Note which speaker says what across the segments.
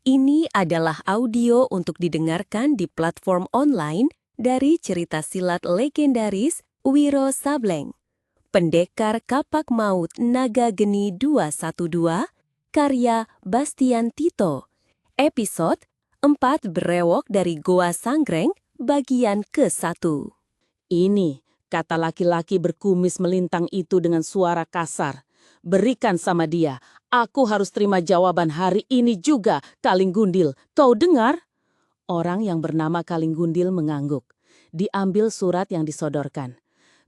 Speaker 1: Ini adalah audio untuk didengarkan di platform online dari cerita silat legendaris Wiro Sableng, Pendekar Kapak Maut Naga Geni 212, karya Bastian Tito. Episode 4 Berewok dari Goa Sanggreng, bagian ke-1.
Speaker 2: Ini, kata laki-laki berkumis melintang itu dengan suara kasar. Berikan sama dia, aku harus terima jawaban hari ini juga, Kalinggundil. Kau dengar? Orang yang bernama Kalinggundil mengangguk. Diambil surat yang disodorkan.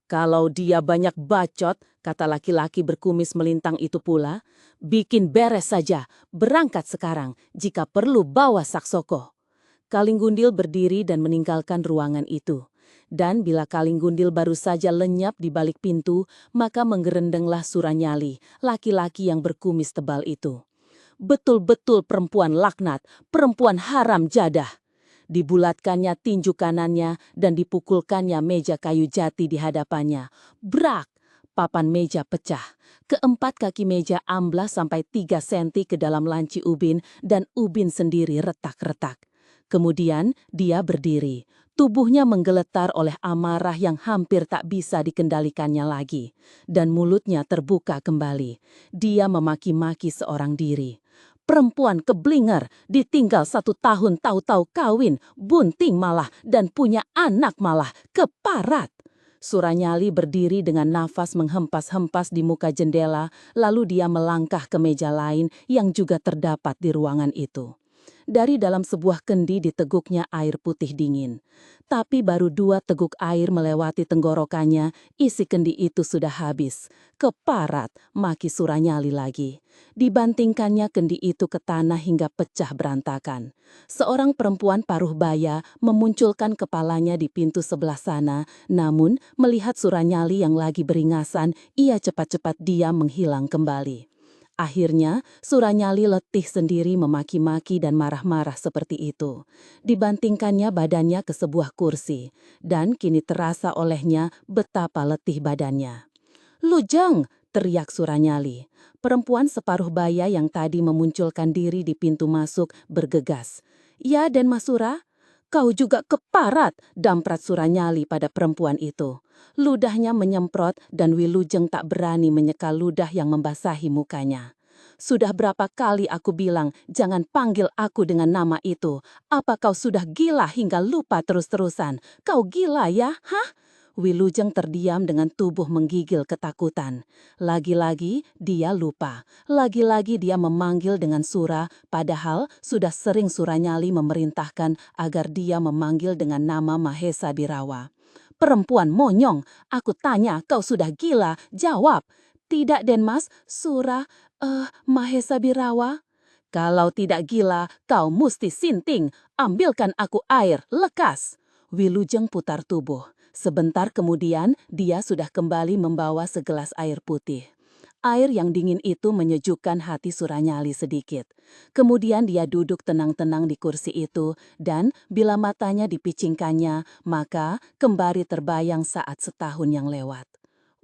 Speaker 2: Kalau dia banyak bacot, kata laki-laki berkumis melintang itu pula, bikin beres saja, berangkat sekarang, jika perlu bawa Saksoko. Kalinggundil berdiri dan meninggalkan ruangan itu. Dan bila Kalinggundil baru saja lenyap di balik pintu, maka menggerendenglah Suranyali, laki-laki yang berkumis tebal itu. Betul-betul perempuan laknat, perempuan haram jadah. Dibulatkannya tinju kanannya dan dipukulkannya meja kayu jati di hadapannya. Brak! Papan meja pecah. Keempat kaki meja amblas sampai 3 senti ke dalam lanci Ubin dan Ubin sendiri retak-retak. Kemudian dia berdiri. Tubuhnya menggeletar oleh amarah yang hampir tak bisa dikendalikannya lagi. Dan mulutnya terbuka kembali. Dia memaki-maki seorang diri. Perempuan keblinger, ditinggal 1 tahun tahu-tahu kawin, bunting malah, dan punya anak malah, keparat. Suranyali berdiri dengan nafas menghempas-hempas di muka jendela, lalu dia melangkah ke meja lain yang juga terdapat di ruangan itu. Dari dalam sebuah kendi diteguknya air putih dingin. Tapi baru 2 teguk air melewati tenggorokannya, isi kendi itu sudah habis. Keparat, maki Suranyali lagi. Dibantingkannya kendi itu ke tanah hingga pecah berantakan. Seorang perempuan paruh baya memunculkan kepalanya di pintu sebelah sana, namun melihat Suranyali yang lagi beringasan, ia cepat-cepat diam menghilang kembali. Akhirnya, Suranyali letih sendiri memaki-maki dan marah-marah seperti itu. Dibantingkannya badannya ke sebuah kursi, dan kini terasa olehnya betapa letih badannya. "Lujeng!" teriak Suranyali. Perempuan separuh baya yang tadi memunculkan diri di pintu masuk bergegas. "Ya, Den Masura? Kau juga keparat!" damprat Suranyali pada perempuan itu. Ludahnya menyemprot dan Wilujeng tak berani menyeka ludah yang membasahi mukanya. "Sudah berapa kali aku bilang jangan panggil aku dengan nama itu. Apa kau sudah gila hingga lupa terus-terusan? Kau gila ya, hah?" Wilujeng terdiam dengan tubuh menggigil ketakutan. Lagi-lagi dia lupa. Lagi-lagi dia memanggil dengan Sura, padahal sudah sering Suranyali memerintahkan agar dia memanggil dengan nama Mahesa Birawa. "Perempuan monyong, aku tanya, kau sudah gila? Jawab." "Tidak, Den Mas, Sura, Mahesa Birawa." "Kalau tidak gila, kau musti sinting. Ambilkan aku air, lekas." Wilujeng putar tubuh. Sebentar kemudian, dia sudah kembali membawa segelas air putih. Air yang dingin itu menyejukkan hati Suranyali sedikit. Kemudian dia duduk tenang-tenang di kursi itu, dan bila matanya dipicingkannya, maka kembali terbayang saat setahun yang lewat.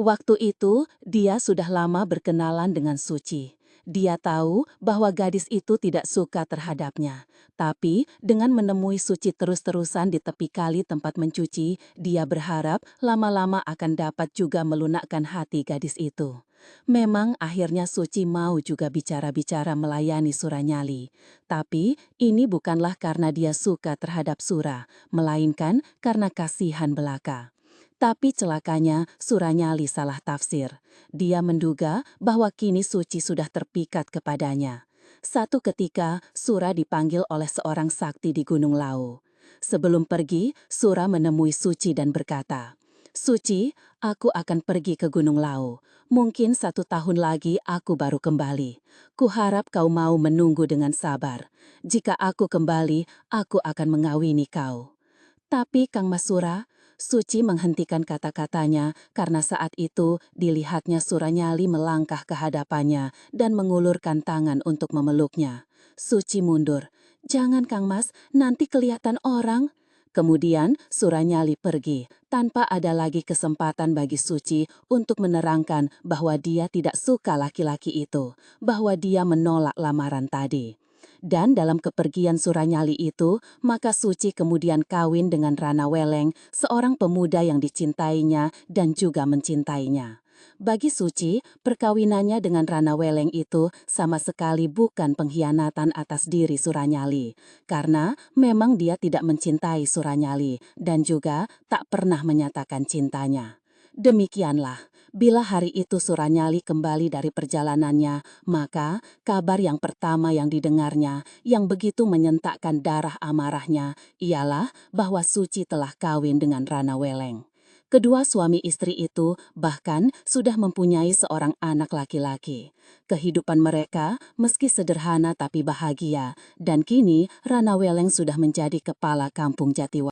Speaker 2: Waktu itu, dia sudah lama berkenalan dengan Suci. Dia tahu bahwa gadis itu tidak suka terhadapnya. Tapi dengan menemui Suci terus-terusan di tepi kali tempat mencuci, dia berharap lama-lama akan dapat juga melunakkan hati gadis itu. Memang akhirnya Suci mau juga bicara-bicara melayani Suranyali. Tapi ini bukanlah karena dia suka terhadap Sura, melainkan karena kasihan belaka. Tapi celakanya Suranyali salah tafsir. Dia menduga bahwa kini Suci sudah terpikat kepadanya. Satu ketika, Sura dipanggil oleh seorang sakti di Gunung Lau. Sebelum pergi, Sura menemui Suci dan berkata, "Suci, aku akan pergi ke Gunung Lau. Mungkin 1 tahun lagi aku baru kembali. Kuharap kau mau menunggu dengan sabar. Jika aku kembali, aku akan mengawini kau." Tapi Kang Mas Sura, Suci menghentikan kata-katanya karena saat itu dilihatnya Suranyali melangkah ke hadapannya dan mengulurkan tangan untuk memeluknya. Suci mundur. "Jangan Kang Mas, nanti kelihatan orang." Kemudian Suranyali pergi, tanpa ada lagi kesempatan bagi Suci untuk menerangkan bahwa dia tidak suka laki-laki itu, bahwa dia menolak lamaran tadi. Dan dalam kepergian Suranyali itu, maka Suci kemudian kawin dengan Rana Weleng, seorang pemuda yang dicintainya dan juga mencintainya. Bagi Suci, perkawinannya dengan Rana Weleng itu sama sekali bukan pengkhianatan atas diri Suranyali, karena memang dia tidak mencintai Suranyali dan juga tak pernah menyatakan cintanya. Demikianlah, bila hari itu Suranyali kembali dari perjalanannya, maka kabar yang pertama yang didengarnya, yang begitu menyentakkan darah amarahnya, ialah bahwa Suci telah kawin dengan Rana Weleng. Kedua suami istri itu bahkan sudah mempunyai seorang anak laki-laki. Kehidupan mereka meski sederhana tapi bahagia, dan kini Rana Weleng sudah menjadi kepala kampung Jatiwaringin.